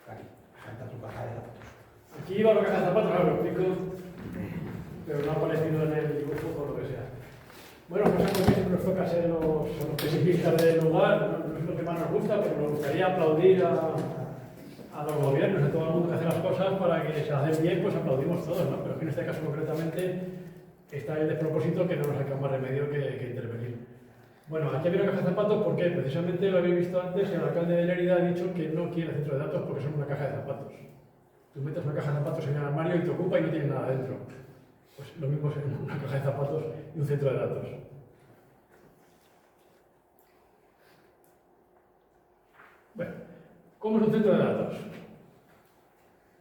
Aquí, tu caja de zapatos. Aquí va la caja de zapatos, ahora lo explico, pero no ha aparecido en el dibujo por lo que sea. Bueno, pues a nosotros nos toca ser los especialistas del lugar, no es lo que más nos gusta, pero nos gustaría aplaudir a los gobiernos, a todo el mundo que hace las cosas para que se hacen bien, pues aplaudimos todos, ¿no? Pero aquí en este caso concretamente está el despropósito que no nos saca más remedio que intervenir. Bueno, aquí había una caja de zapatos porque precisamente lo habéis visto antes, el alcalde de Lérida ha dicho que no quiere centro de datos porque son una caja de zapatos. Tú metes una caja de zapatos en el armario y te ocupa y no tiene nada dentro. Pues lo mismo es una caja de zapatos y un centro de datos. Bueno, ¿cómo es un centro de datos?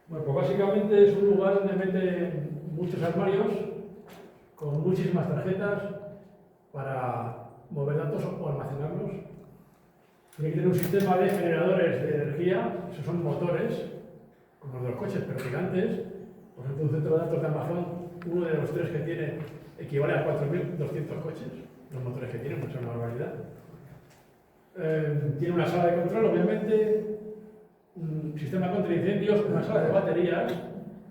Bueno, pues básicamente es un lugar donde meten muchos armarios con muchísimas tarjetas para mover datos o almacenarlos. Tiene que tener un sistema de generadores de energía, esos son motores, como los de los coches, pero gigantes. Por ejemplo, un centro de datos de Amazon, uno de los 3 que tiene, equivale a 4.200 coches, los motores que tienen, pues es una barbaridad. Tiene una sala de control, obviamente, un sistema contra incendios, una sala de baterías.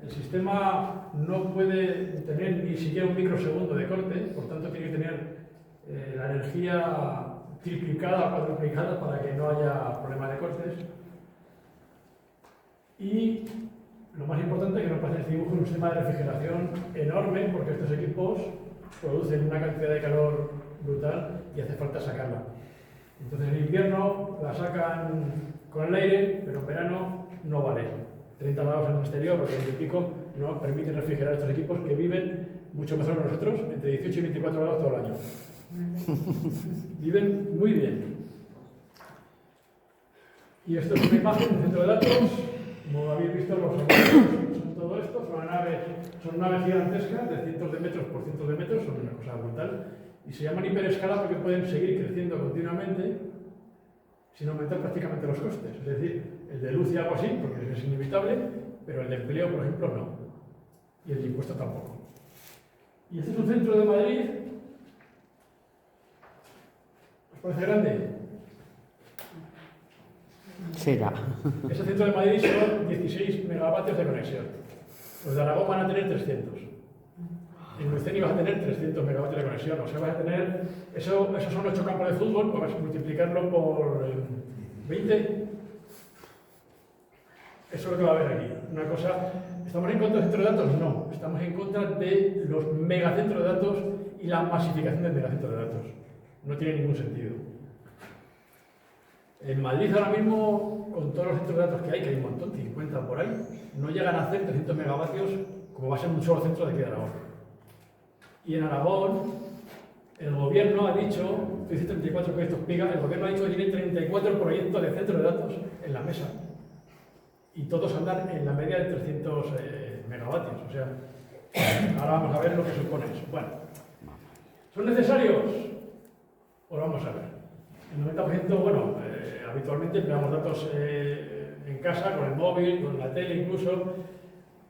El sistema no puede tener ni siquiera un microsegundo de corte, por tanto tiene que tener la energía triplicada o cuadruplicada para que no haya problema de cortes. Y lo más importante, que nos parece este dibujo, es un sistema de refrigeración enorme, porque estos equipos producen una cantidad de calor brutal y hace falta sacarla. Entonces en invierno la sacan con el aire, pero en verano no vale. 30 grados en el exterior, porque el pico no permite refrigerar estos equipos que viven mucho mejor que nosotros, entre 18 y 24 grados todo el año. Viven muy bien. Y esto es una imagen del centro de datos. Como habéis visto, los armarios son todo esto. Son naves gigantescas de cientos de metros por cientos de metros, son una cosa brutal. Y se llaman hiperescala porque pueden seguir creciendo continuamente sin aumentar prácticamente los costes. Es decir, el de luz y agua sí, porque es inevitable, pero el de empleo, por ejemplo, no. Y el de impuesto tampoco. Y este es un centro de Madrid. ¿Os parece grande? Será. Ese centro de Madrid son 16 megavatios de conexión. Los de Aragón van a tener 300. En Luceni vas a tener 300 megavatios de conexión. O sea, vas a tener... Esos son 8 campos de fútbol, pues multiplicarlo por 20. Eso es lo que va a haber aquí. Una cosa... ¿Estamos en contra del centro de datos? No. Estamos en contra de los megacentros de datos y la masificación del megacentro de datos. No tiene ningún sentido. En Madrid ahora mismo, con todos los centros de datos que hay un montón, 50 por ahí, no llegan a hacer 300 megavatios como va a ser un solo centro de aquí de Aragón. Y en Aragón, el gobierno ha dicho, 34 proyectos PIGA, el gobierno ha dicho que tiene 34 proyectos de centros de datos en la mesa. Y todos andan en la media de 300 megavatios. O sea, ahora vamos a ver lo que supone eso. Bueno, ¿son necesarios? Pues vamos a ver. El 90%, bueno, habitualmente empleamos datos en casa, con el móvil, con la tele incluso.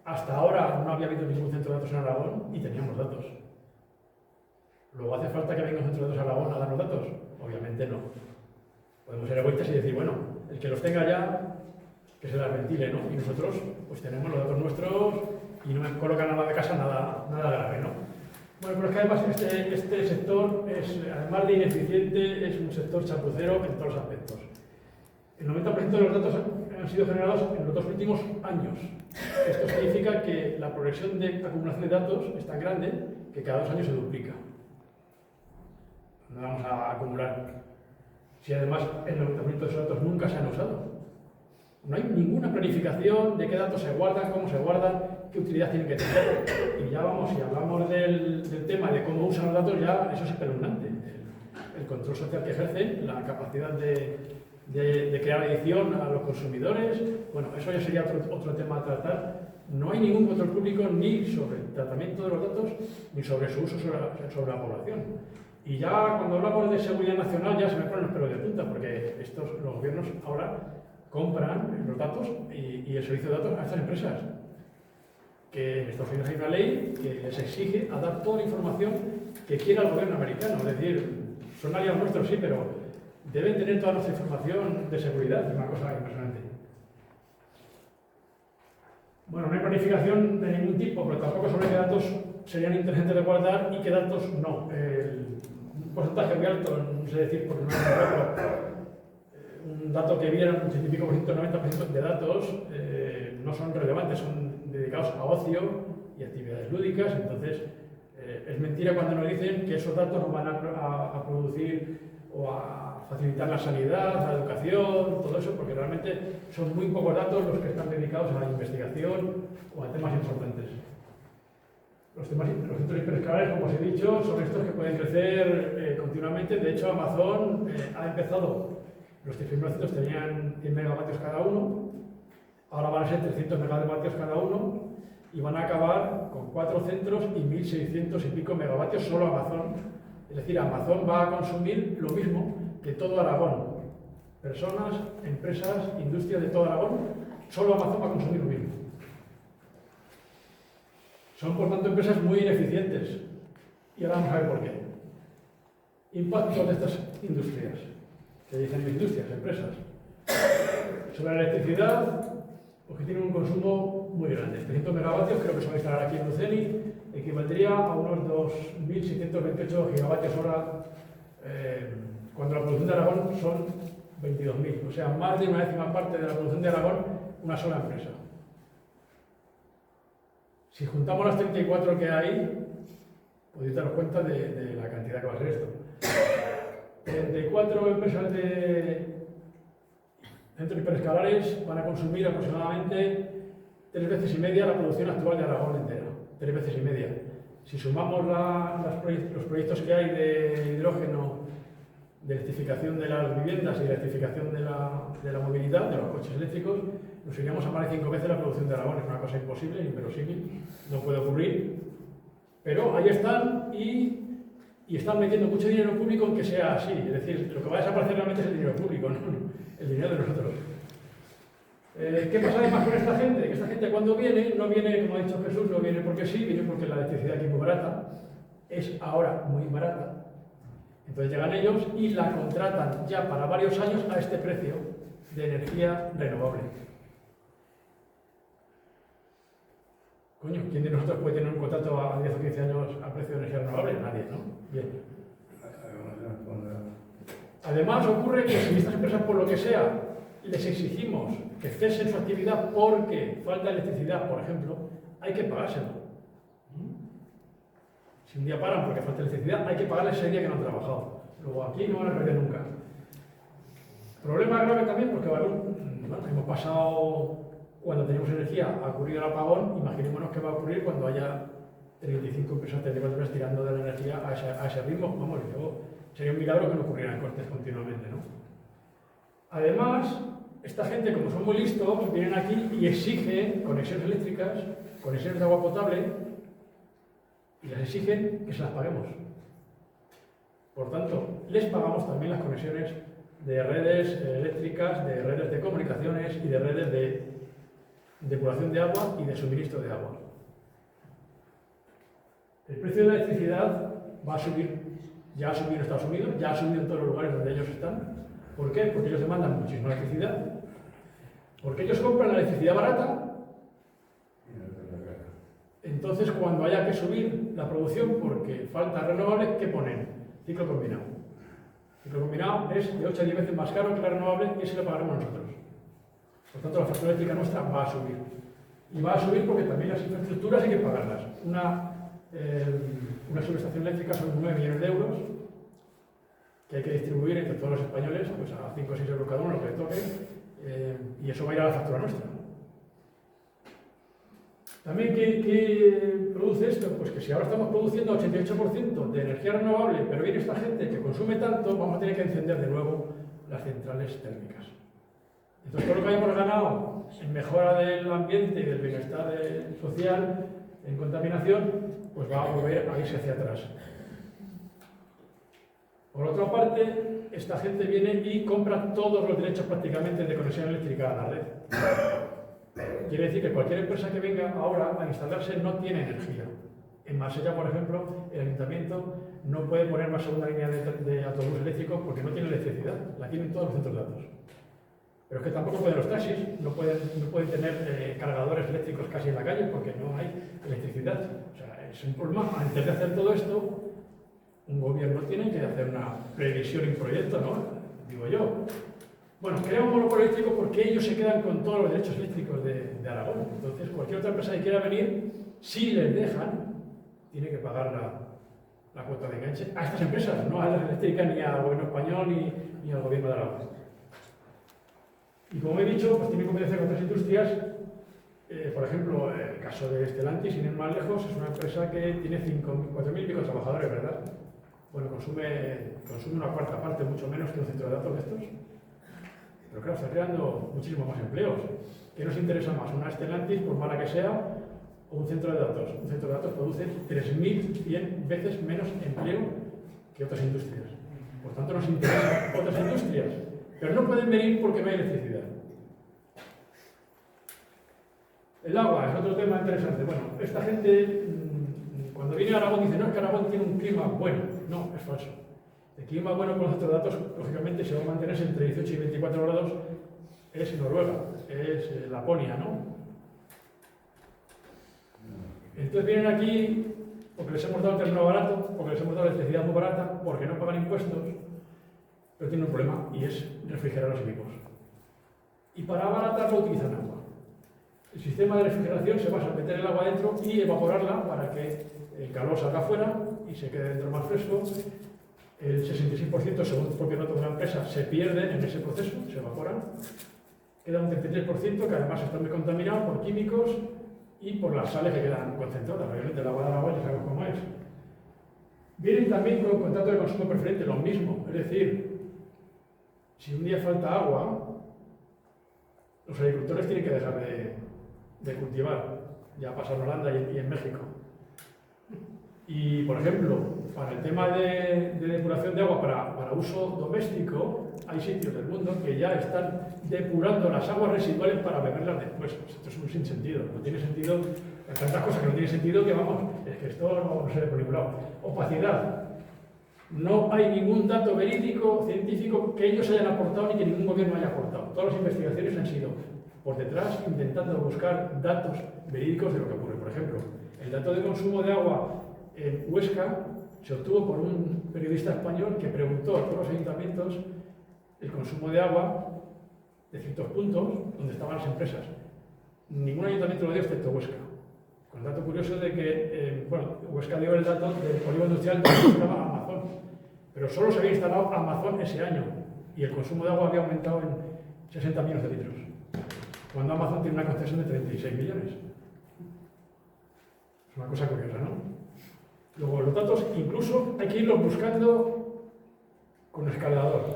Hasta ahora no había habido ningún centro de datos en Aragón y teníamos datos. ¿Luego hace falta que venga un centro de datos a Aragón a darnos datos? Obviamente no. Podemos ser egoístas y decir, bueno, el que los tenga ya, que se las ventile, ¿no? Y nosotros, pues tenemos los datos nuestros y no me coloca nada de casa, nada grave, ¿no? Bueno, pero es que además este sector, además de ineficiente, es un sector chapucero en todos los aspectos. El 90% de los datos han sido generados en los 2 últimos años. Esto significa que la progresión de acumulación de datos es tan grande que cada 2 años se duplica. No vamos a acumular. Si además el 90% de esos datos nunca se han usado. No hay ninguna planificación de qué datos se guardan, cómo se guardan, qué utilidad tienen que tener. Y ya vamos, si hablamos del tema de cómo usan los datos, ya eso es espeluznante. El control social que ejercen, la capacidad de crear edición a los consumidores, bueno, eso ya sería otro tema a tratar. No hay ningún control público ni sobre el tratamiento de los datos, ni sobre su uso sobre la población. Y ya cuando hablamos de seguridad nacional ya se me ponen los pelos de punta, porque los gobiernos ahora compran los datos y el servicio de datos a estas empresas. Que en Estados Unidos hay una ley que les exige a dar toda la información que quiera el gobierno americano. Es decir, son aliados nuestros, sí, pero deben tener toda nuestra información de seguridad. Es una cosa impresionante. planificación de ningún tipo, pero tampoco sobre qué datos serían inteligentes de guardar y qué datos no. Un porcentaje muy alto, no sé decir porque no es un dato que vieran un 85%, 90% de datos no son relevantes, son dedicados a ocio y actividades lúdicas. Entonces, es mentira cuando nos dicen que esos datos nos van a producir o a facilitar la sanidad, la educación, todo eso, porque realmente son muy pocos datos los que están dedicados a la investigación o a temas importantes. Los centros hiperescalares, como os he dicho, son estos que pueden crecer continuamente. De hecho, Amazon ha empezado, los primeros centros tenían 100 megavatios cada uno, ahora van a ser 300 megavatios cada uno y van a acabar con 4 centros y 1.600 y pico megavatios solo Amazon. Es decir, Amazon va a consumir lo mismo que todo Aragón. Personas, empresas, industrias de todo Aragón, solo Amazon va a consumir lo mismo. Son, por tanto, empresas muy ineficientes. Y ahora vamos a ver por qué. Impactos de estas industrias, que dicen industrias, empresas. Sobre la electricidad, porque tienen un consumo muy grande. 300 megavatios, creo que se va a instalar aquí en Luceni, equivaldría a unos 2.628 gigavatios hora, cuando la producción de Aragón son 22.000. O sea, más de una décima parte de la producción de Aragón, una sola empresa. Si juntamos las 34 que hay, podéis daros cuenta de la cantidad que va a ser esto. 34 empresas de centros hiperescalares van a consumir aproximadamente 3 veces y media la producción actual de Aragón entera. 3 veces y media. Si sumamos los proyectos que hay de hidrógeno, de electrificación de las viviendas y de electrificación de la movilidad, de los coches eléctricos, nos iríamos a más de 5 veces la producción de Aragón. Es una cosa imposible, inverosímil, no puede ocurrir. Pero ahí están y están metiendo mucho dinero público en que sea así. Es decir, lo que va a desaparecer realmente es el dinero público, no el dinero de nosotros. ¿Qué pasa además con esta gente? Que esta gente cuando viene, no viene, como ha dicho Jesús, no viene porque sí, viene porque la electricidad aquí es muy barata, es ahora muy barata. Entonces llegan ellos y la contratan ya para varios años a este precio de energía renovable. Coño, ¿quién de nosotros puede tener un contrato a 10 o 15 años a precio de energía renovable? Nadie, ¿no? Bien. Además ocurre que si estas empresas, por lo que sea, les exigimos que cesen su actividad porque falta electricidad, por ejemplo, hay que pagárselo. Si un día paran porque falta electricidad, hay que pagarles ese día que no han trabajado. Luego aquí no van a perder nunca. Problema grave también porque hemos pasado, cuando tenemos energía, ha ocurrido el apagón. Imaginémonos qué va a ocurrir cuando haya 35 empresas tecnológicas tirando de la energía a ese ritmo. Vamos, sería un milagro que no ocurrieran cortes continuamente, ¿no? Además, esta gente, como son muy listos, vienen aquí y exigen conexiones eléctricas, conexiones de agua potable, y les exigen que se las paguemos. Por tanto, les pagamos también las conexiones de redes eléctricas, de redes de comunicaciones y de redes de depuración de agua y de suministro de agua. El precio de la electricidad va a subir, ya ha subido en Estados Unidos, ya ha subido en todos los lugares donde ellos están. ¿Por qué? Porque ellos demandan muchísima electricidad, porque ellos compran la electricidad barata. Entonces, cuando haya que subir la producción porque falta renovables, ¿qué ponen? Ciclo combinado. Ciclo combinado es de 8 a 10 veces más caro que la renovable y ese lo pagaremos nosotros. Por tanto, la factura eléctrica nuestra va a subir. Y va a subir porque también las infraestructuras hay que pagarlas. Una subestación eléctrica son 9 millones de euros que hay que distribuir entre todos los españoles, pues a 5 o 6 euros cada uno, lo que le toque, y eso va a ir a la factura nuestra. También, ¿qué produce esto? Pues que si ahora estamos produciendo 88% de energía renovable, pero viene esta gente que consume tanto, vamos a tener que encender de nuevo las centrales térmicas. Entonces, todo lo que hayamos ganado en mejora del ambiente y del bienestar social, en contaminación, pues va a volver a irse hacia atrás. Por otra parte, esta gente viene y compra todos los derechos prácticamente de conexión eléctrica a la red. Quiere decir que cualquier empresa que venga ahora a instalarse no tiene energía. En Marsella, por ejemplo, el ayuntamiento no puede poner más segunda línea de autobús eléctrico porque no tiene electricidad. La tienen todos los centros de datos. Pero es que tampoco pueden los taxis, no pueden tener cargadores eléctricos casi en la calle porque no hay electricidad. O sea, es un problema. Antes de hacer todo esto, un gobierno tiene que hacer una previsión y un proyecto, ¿no? Digo yo. Bueno, crea un monopolio eléctrico porque ellos se quedan con todos los derechos eléctricos de Aragón. Entonces, cualquier otra empresa que quiera venir, si les dejan, tiene que pagar la cuota de enganche a estas empresas, no a las eléctricas, ni al gobierno español, ni al gobierno de Aragón. Y como he dicho, pues tiene competencia con otras industrias. Por ejemplo, el caso de Stellantis, sin ir más lejos, es una empresa que tiene 4.000 y pico trabajadores, ¿verdad? Bueno, consume una cuarta parte, mucho menos que un centro de datos de estos. Pero claro, está creando muchísimos más empleos. ¿Qué nos interesa más? ¿Una Stellantis, por mala que sea, o un centro de datos? Un centro de datos produce 3.100 veces menos empleo que otras industrias. Por tanto, nos interesan otras industrias. Pero no pueden venir porque no hay electricidad. El agua es otro tema interesante. Bueno, esta gente, cuando viene a Aragón, dice, no, es que Aragón tiene un clima bueno. No, es falso. El clima bueno con los otros datos, lógicamente, se va a mantenerse entre 18 y 24 grados. Es Noruega, es Laponia, ¿no? Entonces vienen aquí porque les hemos dado el terreno barato, porque les hemos dado electricidad muy barata, porque no pagan impuestos, pero tienen un problema y es refrigerar los equipos. Y para abaratarlo utilizan agua. El sistema de refrigeración se basa en meter el agua dentro y evaporarla para que el calor salga afuera y se quede dentro más fresco. El 66%, según el propio dato de la empresa, se pierde en ese proceso, se evaporan. Queda un 33% que además está muy contaminado por químicos y por las sales que quedan concentradas. Obviamente el agua del agua ya sabemos cómo es. Vienen también con contrato de consumo preferente, lo mismo. Es decir, si un día falta agua, los agricultores tienen que dejar de cultivar. Ya pasa en Holanda y en México. Y, por ejemplo, para el tema de depuración de agua para uso doméstico, hay sitios del mundo que ya están depurando las aguas residuales para beberlas después. Pues esto es un sinsentido. No tiene sentido, hay tantas cosas que no tiene sentido que, vamos, es que esto no se ve por ningún lado. Opacidad. No hay ningún dato verídico, científico, que ellos hayan aportado ni que ningún gobierno haya aportado. Todas las investigaciones han sido por detrás intentando buscar datos verídicos de lo que ocurre. Por ejemplo, el dato de consumo de agua en Huesca se obtuvo por un periodista español que preguntó a todos los ayuntamientos el consumo de agua de ciertos puntos donde estaban las empresas. Ningún ayuntamiento lo dio excepto Huesca. Con el dato curioso de que, Huesca dio el dato del polígono industrial donde estaba Amazon, pero solo se había instalado Amazon ese año y el consumo de agua había aumentado en 60 millones de litros, cuando Amazon tiene una concesión de 36 millones. Es una cosa curiosa, ¿no? Luego, los datos incluso hay que irlos buscando con escalador.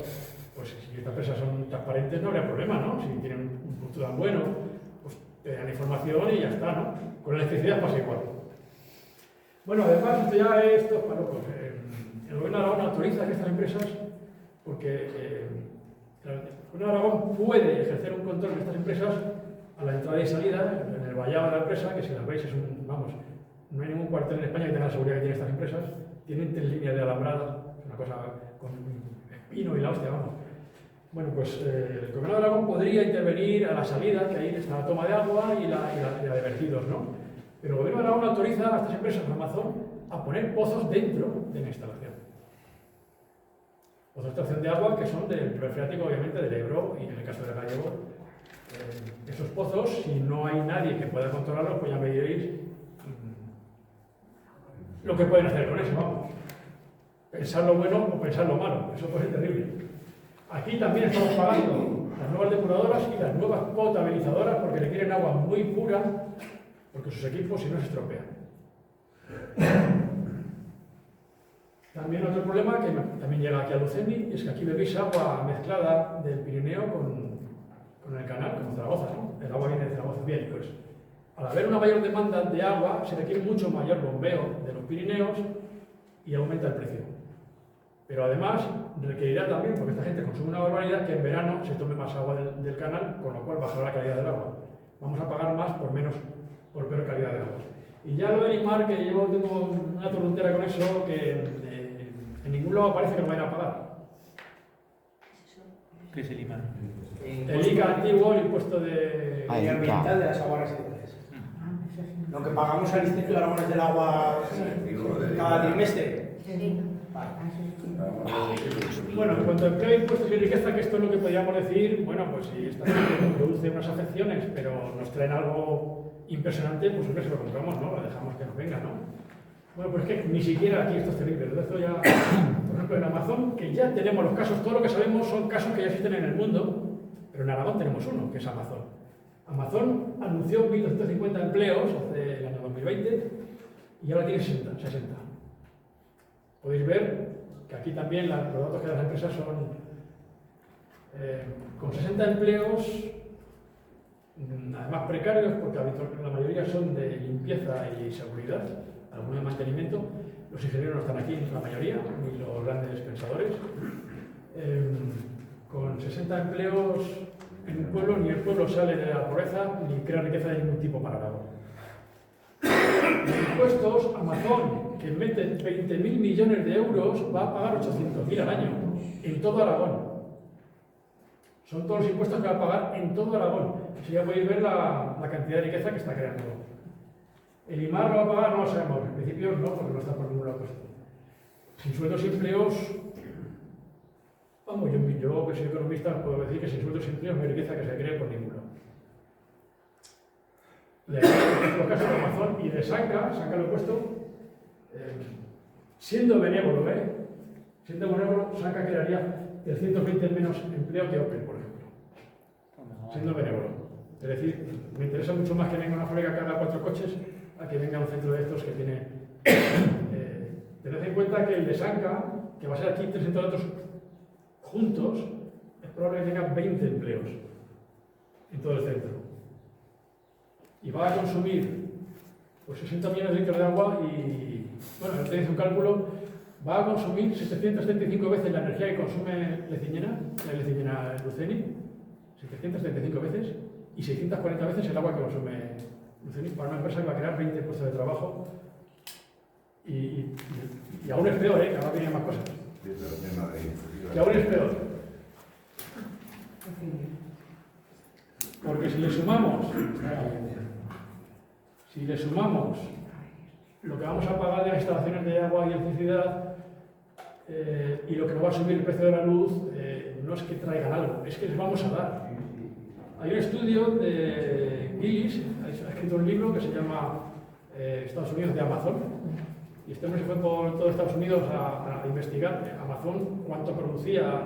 Pues si estas empresas son transparentes no habría problema, ¿no? Si tienen un punto tan bueno, pues te dan información y ya está, ¿no? Con la electricidad pasa igual. Bueno, además, esto es para locos. El gobierno de Aragón autoriza que estas empresas, porque el gobierno de Aragón puede ejercer un control de estas empresas a la entrada y salida, en el vallado de la empresa, que si las veis es no hay ningún cuartel en España que tenga la seguridad que tienen estas empresas. Tienen 3 líneas de alambrado, es una cosa con espino y la hostia, vamos. Bueno, pues el gobierno de Aragón podría intervenir a la salida, que ahí está la toma de agua y la de vertidos, ¿no? Pero el gobierno de Aragón autoriza a estas empresas de Amazon a poner pozos dentro de la instalación. Pozos de extracción de agua que son del río freático, obviamente, del Ebro y en el caso del Gallego. Esos pozos, si no hay nadie que pueda controlarlos, pues ya me diréis lo que pueden hacer con eso, vamos. Pensar lo bueno o pensar lo malo, eso puede ser terrible. Aquí también estamos pagando las nuevas depuradoras y las nuevas potabilizadoras porque le quieren agua muy pura, porque sus equipos si no se estropean. También otro problema que también llega aquí a Luceni es que aquí bebéis agua mezclada del Pirineo con el canal, como Zaragoza, ¿no? El agua viene de Zaragoza. Bien, pues al haber una mayor demanda de agua, se requiere mucho mayor bombeo de los Pirineos y aumenta el precio. Pero además requerirá también, porque esta gente consume una barbaridad, que en verano se tome más agua del canal, con lo cual bajará la calidad del agua. Vamos a pagar más por peor calidad de agua. Y ya lo de Limar, que tengo una torruntera con eso, que en ningún lado parece que lo vayan a pagar. ¿Qué es el Limar? El ICA antiguo, el impuesto de... Medioambiental de las aguas residuales. Lo que pagamos al Instituto de Aragones del Agua cada trimestre. Bueno, en cuanto a empleo, impuestos y riqueza, que esto es lo que podríamos decir, bueno, pues si esta gente produce unas afecciones, pero nos traen algo impresionante, pues siempre se lo compramos, ¿no? Lo dejamos que nos venga, ¿no? Bueno, pues es que ni siquiera aquí esto es terrible. Esto ya, por ejemplo, en Amazon, que ya tenemos los casos, todo lo que sabemos son casos que ya existen en el mundo, pero en Aragón tenemos uno, que es Amazon. Amazon anunció 1.250 empleos hace el año 2020 y ahora tiene 60. Podéis ver que aquí también los datos que dan las empresas son con 60 empleos, además precarios, porque la mayoría son de limpieza y seguridad, algunos de mantenimiento. Los ingenieros no están aquí, la mayoría, ni los grandes pensadores. Con 60 empleos en un pueblo, ni el pueblo sale de la pobreza, ni crea riqueza de ningún tipo para Aragón. En impuestos, Amazon, que mete 20.000 millones de euros, va a pagar 800.000 al año, en todo Aragón. Son todos los impuestos que va a pagar en todo Aragón. Así ya podéis ver la cantidad de riqueza que está creando. ¿El IMAR lo va a pagar? No lo sabemos. En principio no, porque no está por ningún lado puesto. Sin sueldos y empleos, vamos, yo que soy economista puedo decir que sin sueldos y empleos no hay riqueza que se cree por ningún lado. Los casos de Amazon y de Sanca lo he puesto, siendo benévolo, siendo benévolo, Sanca crearía 320 menos empleo que Opel, por ejemplo. Siendo benévolo. Es decir, me interesa mucho más que venga una fábrica que haga 4 coches a que venga un centro de estos que tiene... tened en cuenta que el de Sanca, que va a ser aquí 300 datos juntos, es probable que tenga 20 empleos en todo el centro. Y va a consumir pues 60 millones de litros de agua y, bueno, usted hizo un cálculo, va a consumir 775 veces la energía que consume la Leciñena Luceni, 775 veces, y 640 veces el agua que consume Luceni, para una empresa que va a crear 20 puestos de trabajo. Y aún es peor, que ahora vienen más cosas. Que aún es peor. Porque si le sumamos lo que vamos a pagar de las instalaciones de agua y electricidad y lo que nos va a subir el precio de la luz, no es que traigan algo, es que les vamos a dar. Hay un estudio de Gillis, ha escrito un libro que se llama Estados Unidos de Amazon, y este hombre se fue por todo Estados Unidos a investigar Amazon, cuánto producía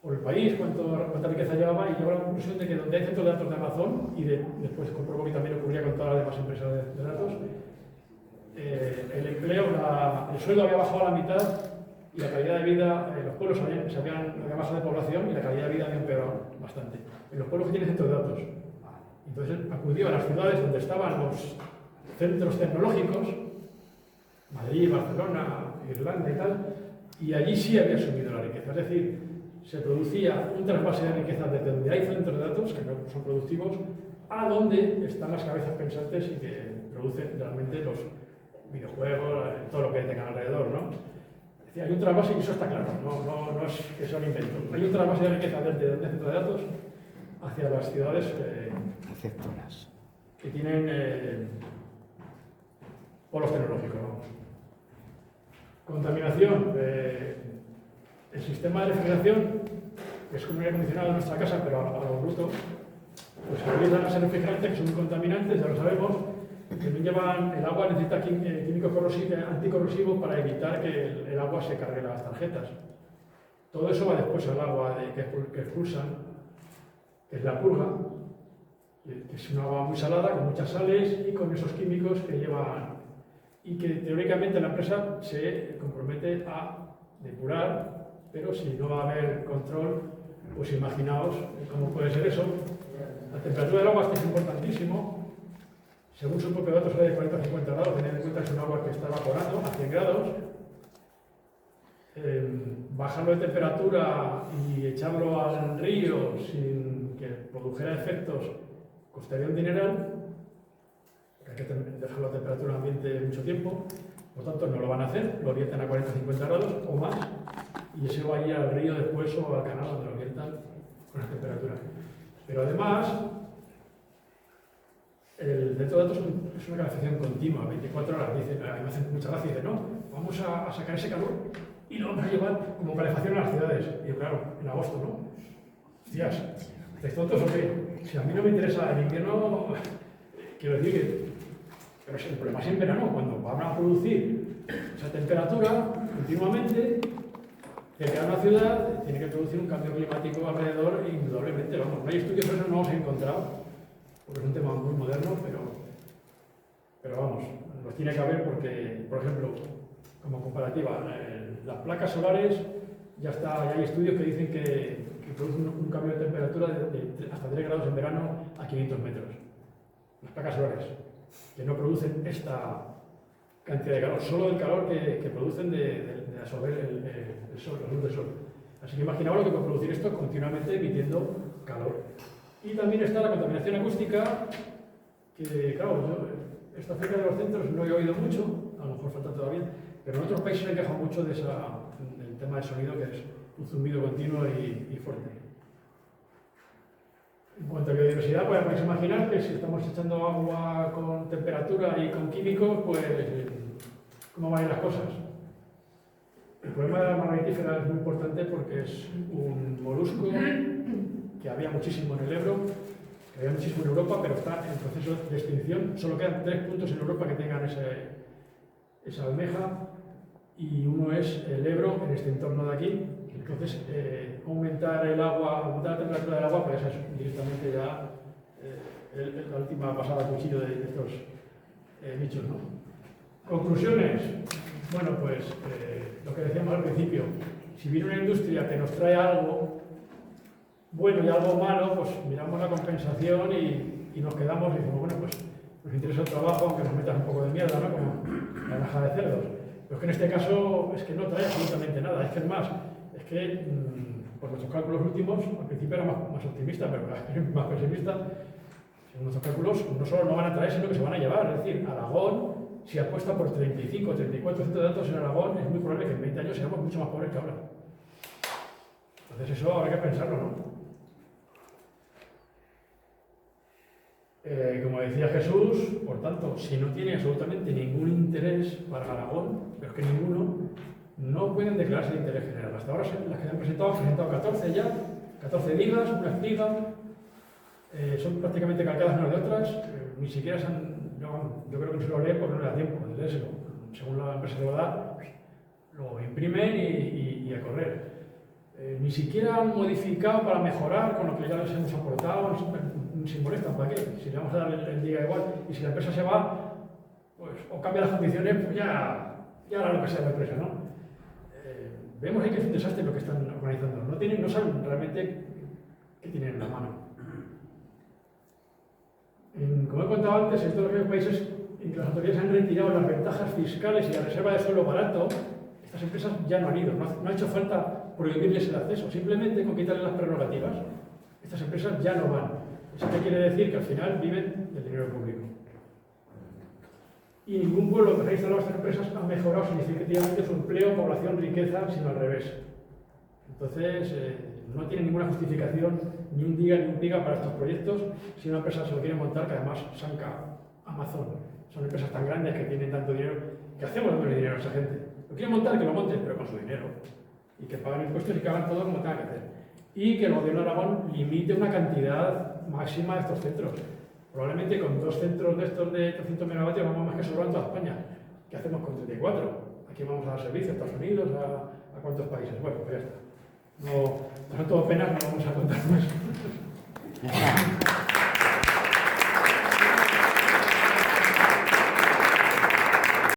por el país, cuánta riqueza llevaba, y llegó a la conclusión de que donde hay centros de datos de Amazon, y después comprobó que también ocurría con todas las demás empresas de datos, el empleo, el sueldo había bajado a la mitad y la calidad de vida, los pueblos habían bajado de población y la calidad de vida había empeorado bastante. En los pueblos que tienen centros de datos. Entonces acudió a las ciudades donde estaban los centros tecnológicos, Madrid, Barcelona, Irlanda y tal, y allí sí había subido la riqueza. Es decir, se producía un trasvase de riqueza desde donde hay centros de datos, que no son productivos, a donde están las cabezas pensantes y que producen realmente los videojuegos, todo lo que tengan alrededor, ¿no? Es decir, hay un trasvase y eso está claro, no es que sea un invento. Hay un trasvase de riqueza desde el centro de datos hacia las ciudades que tienen polos tecnológicos, vamos. Contaminación. El sistema de refrigeración, que es como un aire acondicionado en nuestra casa, pero a lo bruto, pues se utilizan los refrigerantes que son muy contaminantes, ya lo sabemos, que también llevan, el agua necesita químicos anticorrosivos para evitar que el agua se cargue las tarjetas. Todo eso va después al agua que expulsan, que es la purga, que es una agua muy salada, con muchas sales y con esos químicos que llevan, y que teóricamente la empresa se compromete a depurar. Pero si no va a haber control, pues imaginaos cómo puede ser eso. La temperatura del agua es importantísimo. Según su propio dato, sale de 40 a 50 grados. Tened en cuenta que es un agua que está evaporando a 100 grados. Bajarlo de temperatura y echarlo al río sin que produjera efectos costaría un dineral, porque hay que dejarlo a temperatura ambiente mucho tiempo. Por tanto, no lo van a hacer, lo vierten a 40 o 50 grados o más, y ese va a ir al río después o al canal donde lo viertan con la temperatura. Pero además, el centro de datos es una calefacción continua, 24 horas. Dice, a mí me hace mucha gracia, dice, no, vamos a sacar ese calor y lo vamos a llevar como calefacción a las ciudades. Y yo, claro, en agosto, ¿no? Hostias, ¿estáis tontos o qué? Si a mí no me interesa el invierno, quiero decir que... Pero el problema es en verano, cuando van a producir esa temperatura continuamente, que cada una ciudad tiene que producir un cambio climático alrededor, indudablemente. Vamos, no hay estudios, eso no los he encontrado, porque es un tema muy moderno, pero vamos, los tiene que haber porque, por ejemplo, como comparativa, las placas solares, ya hay estudios que dicen que producen un cambio de temperatura de hasta 3 grados en verano a 500 metros. Las placas solares, que no producen esta cantidad de calor, solo el calor que producen de absorber el sol, la luz del sol. Así que imaginaos lo que puede producir esto continuamente emitiendo calor. Y también está la contaminación acústica, que claro, yo esta cerca de los centros no he oído mucho, a lo mejor falta todavía, pero en otros países se quejan mucho del tema del sonido, que es un zumbido continuo y fuerte. En cuanto a biodiversidad, pues podéis imaginar que si estamos echando agua con temperatura y con químicos, pues ¿cómo van a ir las cosas? El problema de la margaritífera es muy importante porque es un molusco que había muchísimo en el Ebro, que había muchísimo en Europa, pero está en proceso de extinción. Solo quedan 3 puntos en Europa que tengan esa almeja, y uno es el Ebro, en este entorno de aquí. Entonces, aumentar la temperatura del agua, pues es directamente ya la última pasada de cuchillo de estos bichos, ¿no? Conclusiones. Bueno, pues lo que decíamos al principio, si viene una industria que nos trae algo bueno y algo malo, pues miramos la compensación y nos quedamos y decimos, bueno, pues nos interesa el trabajo, aunque nos metas un poco de mierda, ¿no? Como la granja de cerdos. Pero es que en este caso es que no trae absolutamente nada, es que es más, es que por nuestros cálculos últimos, al principio era más optimista, pero más pesimista, según nuestros cálculos, no solo no van a traer, sino que se van a llevar. Es decir, Aragón, si apuesta por 35 o 34 centros de datos en Aragón, es muy probable que en 20 años seamos mucho más pobres que ahora. Entonces eso habrá que pensarlo, ¿no? Como decía Jesús, por tanto, si no tiene absolutamente ningún interés para Aragón, pero es que ninguno, no pueden declararse de interés general. Hasta ahora las que han presentado 14 ya, 14 digas, una espiga, son prácticamente calcadas unas de otras, ni siquiera se han... Yo creo que no se lo leen porque no le da tiempo de leérselo. Según la empresa se lo da, lo imprimen y a correr. Ni siquiera han modificado para mejorar con lo que ya les hemos aportado, se molestan, ¿para qué? Si le vamos a dar el día igual, y si la empresa se va, pues, o cambia las condiciones, pues ya hará lo que sea la empresa, ¿no? Vemos ahí que es un desastre lo que están organizando. No saben realmente qué tienen en la mano. Como he contado antes, en todos los países en que las autoridades han retirado las ventajas fiscales y la reserva de suelo barato, estas empresas ya no han ido. No ha hecho falta prohibirles el acceso, simplemente con quitarles las prerrogativas. Estas empresas ya no van. Eso quiere decir que al final viven del dinero público. Y ningún pueblo que ha instalado estas empresas ha mejorado significativamente su empleo, población, riqueza, sino al revés. Entonces, no tiene ninguna justificación, ni un diga ni un piga para estos proyectos, si una empresa se lo quiere montar, que además Sanca, Amazon, son empresas tan grandes que tienen tanto dinero, que hacemos dándole dinero a esa gente. Lo quieren montar, que lo monten, pero con su dinero. Y que paguen impuestos y que hagan todo como tengan que hacer. Y que el gobierno de Aragón limite una cantidad máxima de estos centros. Probablemente con 2 centros de estos de 300 megavatios vamos más que sobrando a España. ¿Qué hacemos con 34? Aquí vamos a dar servicio a Estados Unidos, a cuántos países. Bueno, pues ya está. No son todo penas, no vamos a contar más.